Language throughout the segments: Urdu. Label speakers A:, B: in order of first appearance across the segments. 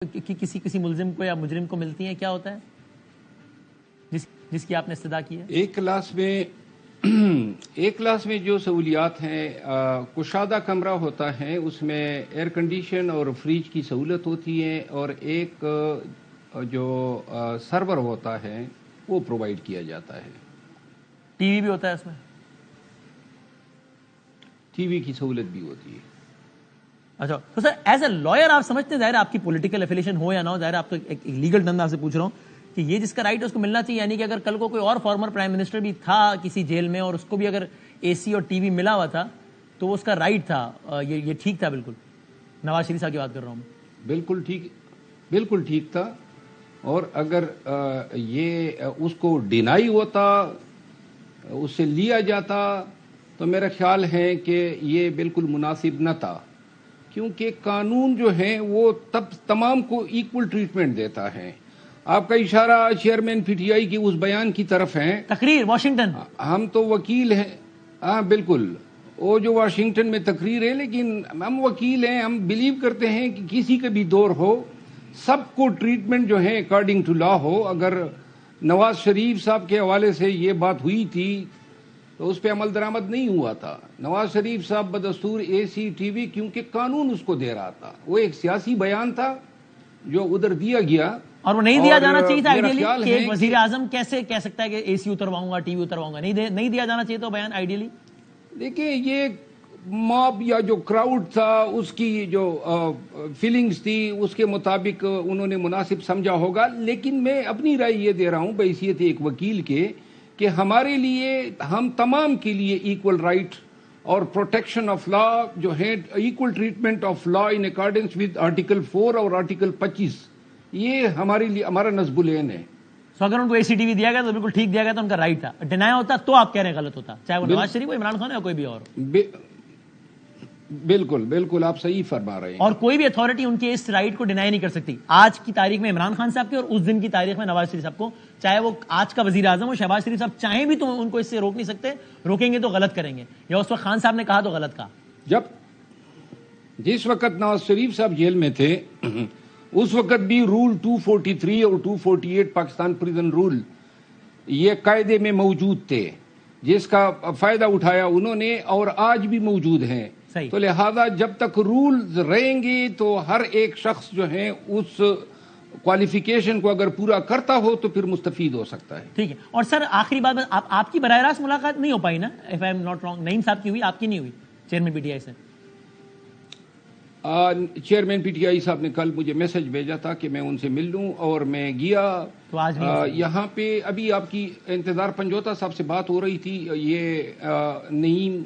A: کسی ملزم کو یا مجرم کو ملتی ہیں، کیا ہوتا ہے جس کی آپ نے استدعا کی ہے؟
B: ایک کلاس میں جو سہولیات ہیں، کشادہ کمرہ ہوتا ہے، اس میں ایئر کنڈیشن اور فریج کی سہولت ہوتی ہے، اور ایک جو سرور ہوتا ہے وہ پرووائڈ کیا جاتا ہے۔
A: ٹی وی بھی ہوتا ہے اس میں؟
B: ٹی وی کی سہولت بھی ہوتی ہے۔
A: اچھا، تو سر ایز اے لائر آپ سمجھتے ہیں، ظاہر آپ کی پولیٹیکل ایفیلیشن ہو یا نہ ہو، ظاہر آپ تو ایک لیگل ڈندا سے پوچھ رہا ہوں کہ یہ جس کا رائٹ ہے اس کو ملنا چاہیے، یعنی کہ اگر کل کو کوئی اور فارمر پرائم منسٹر بھی تھا کسی جیل میں اور اس کو بھی اگر اے سی اور ٹی وی ملا ہوا تھا تو وہ اس کا رائٹ تھا، یہ ٹھیک تھا؟ بالکل نواز شریف صاحب کی بات کر رہا ہوں میں۔
B: بالکل ٹھیک تھا، اور اگر یہ اس کو ڈینائی ہوتا، اس سے لیا جاتا، تو میرا خیال ہے کہ یہ بالکل مناسب نہ تھا، کیونکہ قانون جو ہے وہ تمام کو ایکول ٹریٹمنٹ دیتا ہے۔ آپ کا اشارہ چیئرمین پی ٹی آئی کی اس بیان کی طرف ہے،
A: تقریر واشنگٹن،
B: ہم تو وکیل ہیں، ہاں بالکل، وہ جو واشنگٹن میں تقریر ہے، لیکن ہم وکیل ہیں، ہم بلیو کرتے ہیں کہ کسی کا بھی دور ہو سب کو ٹریٹمنٹ جو ہے اکارڈنگ ٹو لا ہو۔ اگر نواز شریف صاحب کے حوالے سے یہ بات ہوئی تھی تو اس پہ عمل درآمد نہیں ہوا تھا۔ نواز شریف صاحب بدستور اے سی ٹی وی، کیونکہ قانون اس کو دے رہا تھا، وہ ایک سیاسی بیان تھا جو ادھر دیا گیا،
A: اور وہ نہیں دیا جانا چاہیے تھا آئیڈیلی کہ ایک
B: کہ
A: وزیر اعظم کیسے کہہ سکتا ہے کہ اے سی اترواؤں گا، ٹی وی اترواؤں گا، نہیں دیا جانا چاہیے تو بیان آئیڈیلی۔
B: دیکھیں، یہ موب یا جو کراؤڈ تھا اس کی جو فیلنگز تھی اس کے مطابق انہوں نے مناسب سمجھا ہوگا، لیکن میں اپنی رائے یہ دے رہا ہوں بحیثیت ایک وکیل کے کہ ہمارے لیے، ہم تمام کے لیے ایکول رائٹ اور پروٹیکشن آف لا جو ہے، equal treatment of law in accordance with article 4 اور آرٹیکل 25، یہ ہمارے لیے ہمارا نصب العین ہے۔
A: سو اگر ان کو اے سی ٹی وی دیا گیا تو بالکل ٹھیک دیا گیا، تو ان کا رائٹ تھا، ڈینائی ہوتا تو آپ کہہ رہے ہیں غلط ہوتا، چاہے وہ نواز شریف ہو، عمران خان یا کوئی بھی اور۔
B: بالکل آپ صحیح فرما رہے ہیں،
A: اور کوئی بھی اتھارٹی ان کے اس رائٹ کو ڈینائی نہیں کر سکتی آج کی تاریخ میں عمران خان صاحب کے، اور اس دن کی تاریخ میں نواز شریف صاحب کو، چاہے وہ آج کا وزیر اعظم ہو شہباز شریف صاحب، چاہیں بھی تو ان کو اس سے روک نہیں سکتے، روکیں گے تو غلط کریں گے، یا اس وقت خان صاحب نے کہا تو غلط کہا۔
B: جس وقت نواز شریف صاحب جیل میں تھے اس وقت بھی رول 243 اور 248 پاکستان پریزن رول یہ قاعدے میں موجود تھے، جس کا فائدہ اٹھایا انہوں نے، اور آج بھی موجود ہیں۔ تو لہذا جب تک رولز رہیں گے تو ہر ایک شخص جو ہے اس کوالیفیکیشن کو اگر پورا کرتا ہو تو پھر مستفید ہو سکتا ہے۔
A: ٹھیک ہے، اور سر آخری بات، آپ کی براہ راست ملاقات نہیں ہو پائی نا، if I am not wrong، نعیم صاحب کی ہوئی، آپ کی نہیں ہوئی چیئرمین پی ٹی آئی سے؟
B: چیئرمین پی ٹی آئی صاحب نے کل مجھے میسج بھیجا تھا کہ میں ان سے مل لوں، اور میں گیا۔
A: تو آج
B: یہاں پہ ابھی آپ کی انتظار پنجوتا صاحب سے بات ہو رہی تھی، یہ نعیم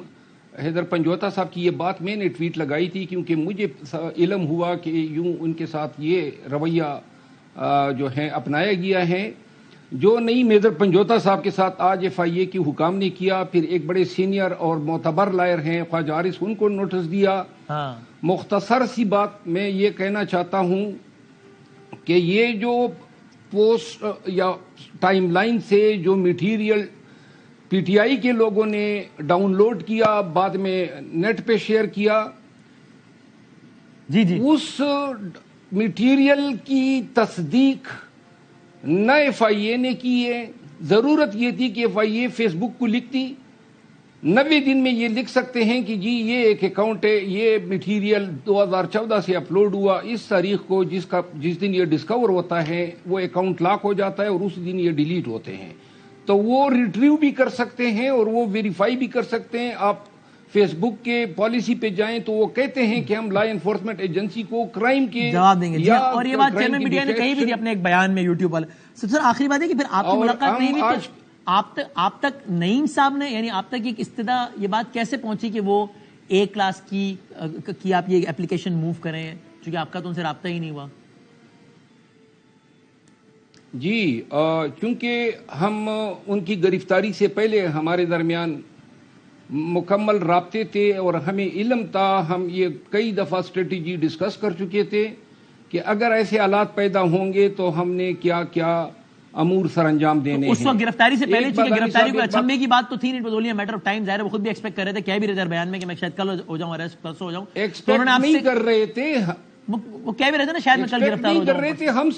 B: حیدر پنجوتا صاحب کی یہ بات میں نے ٹویٹ لگائی تھی، کیونکہ مجھے علم ہوا کہ یوں ان کے ساتھ یہ رویہ جو ہے اپنایا گیا ہے۔ جو نعیم حیدر پنجوتا صاحب کے ساتھ آج ایف آئی اے کی حکام نے کیا، پھر ایک بڑے سینئر اور معتبر لائر ہیں خواجہ حارث، ان کو نوٹس دیا۔ مختصر سی بات میں یہ کہنا چاہتا ہوں کہ یہ جو پوسٹ یا ٹائم لائن سے جو میٹیریل پی ٹی آئی کے لوگوں نے ڈاؤن لوڈ کیا، بعد میں نیٹ پہ شیئر کیا، اس میٹیریل کی تصدیق نہ ایف آئی اے نے کی ہے۔ ضرورت یہ تھی کہ ایف آئی اے فیس بک کو لکھتی، 90 دن میں یہ لکھ سکتے ہیں کہ جی یہ ایک اکاؤنٹ ہے، یہ میٹیریل 2014 سے اپلوڈ ہوا، اس تاریخ کو جس دن یہ ڈسکور ہوتا ہے وہ اکاؤنٹ لاک ہو جاتا ہے، اور اس دن یہ ڈیلیٹ ہوتے ہیں۔ تو وہ ریٹریو بھی کر سکتے ہیں اور وہ ویریفائی بھی کر سکتے ہیں۔ آپ فیس بک کے پالیسی پہ جائیں تو وہ کہتے ہیں کہ ہم لا انفورسمنٹ ایجنسی کو کرائم کے
A: جواب دیں گے، اور یہ بات چیئرمین میڈیا نے کہی بھی تھی اپنے ایک بیان میں یوٹیوب والے۔ سر آخری بات ہے کہ پھر آپ کی ملاقات نہیں ہوئی تو آپ تک نعیم صاحب نے، یعنی آپ تک ایک استدعا یہ بات کیسے پہنچی کہ وہ ایک کلاس کی آپ یہ اپلیکیشن موو کریں، چونکہ آپ کا تو ان سے رابطہ ہی نہیں ہوا؟
B: جی، چونکہ ہم ان کی گرفتاری سے پہلے ہمارے درمیان مکمل رابطے تھے، اور ہمیں علم تھا، ہم یہ کئی دفعہ اسٹریٹجی ڈسکس کر چکے تھے کہ اگر ایسے حالات پیدا ہوں گے تو ہم نے کیا کیا امور سر انجام دینے ہیں۔
A: اس وقت گرفتاری سے پہلے، چونکہ گرفتاری کو اچھمبے کی بات تو تھی، it was only a matter of time, ظاہر ہے وہ خود بھی ایکسپیکٹ کر رہے تھے، کہہ بھی رہے تھے بیان میں کہ میں شاید کل ہو جاؤں، ارسٹ پرسوں ہو جاؤں،
B: ایکسپیکٹ نہیں کر رہے تھے،
A: وہ کہہ بھی رہے تھے نا شاید میں کل
B: ایکسپیکٹ
A: گرفتار ہو
B: نہیں کر
A: جاؤں.
B: رہے تھے ہم.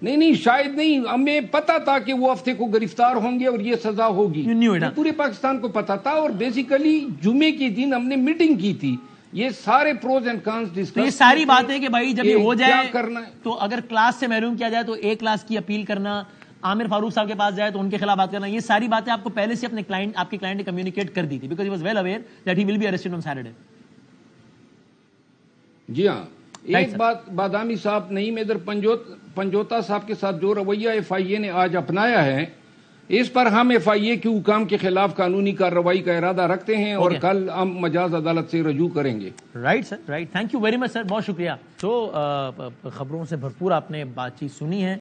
B: نہیں شاید نہیں, ہمیں پتا تھا کہ وہ ہفتے کو گرفتار ہوں گے اور یہ سزا ہوگی.
A: You knew it, huh?
B: پورے پاکستان کو پتا تھا, اور بیسیکلی جمعے کے دن ہم نے میٹنگ کی تھی, یہ سارے پروز اینڈ کانس ڈسکس.
A: تو یہ ساری باتیں کہ بھائی جب یہ ہو
B: کیا
A: جائے
B: کرنا ہے,
A: تو اگر کلاس سے محروم کیا جائے تو اے کلاس کی اپیل کرنا, عامر فاروق صاحب کے پاس جائے تو ان کے خلاف بات کرنا, یہ ساری باتیں آپ کو پہلے سے اپنے کلائنٹ, آپ کے کلائنٹ نے کمیونیکیٹ کر دی تھی, because he was well aware that he will be arrested on Saturday.
B: جی ہاں. ایک بات بادامی صاحب, نہیں ادھر پنجوتا صاحب کے ساتھ جو رویہ ایف آئی اے نے آج اپنایا ہے, اس پر ہم ایف آئی اے کے حکام کے خلاف قانونی کارروائی کا ارادہ رکھتے ہیں, اور کل ہم مجاز عدالت سے رجوع کریں گے.
A: Right sir, right, thank you very much sir, بہت شکریہ. تو خبروں سے بھرپور آپ نے بات چیت سنی ہے.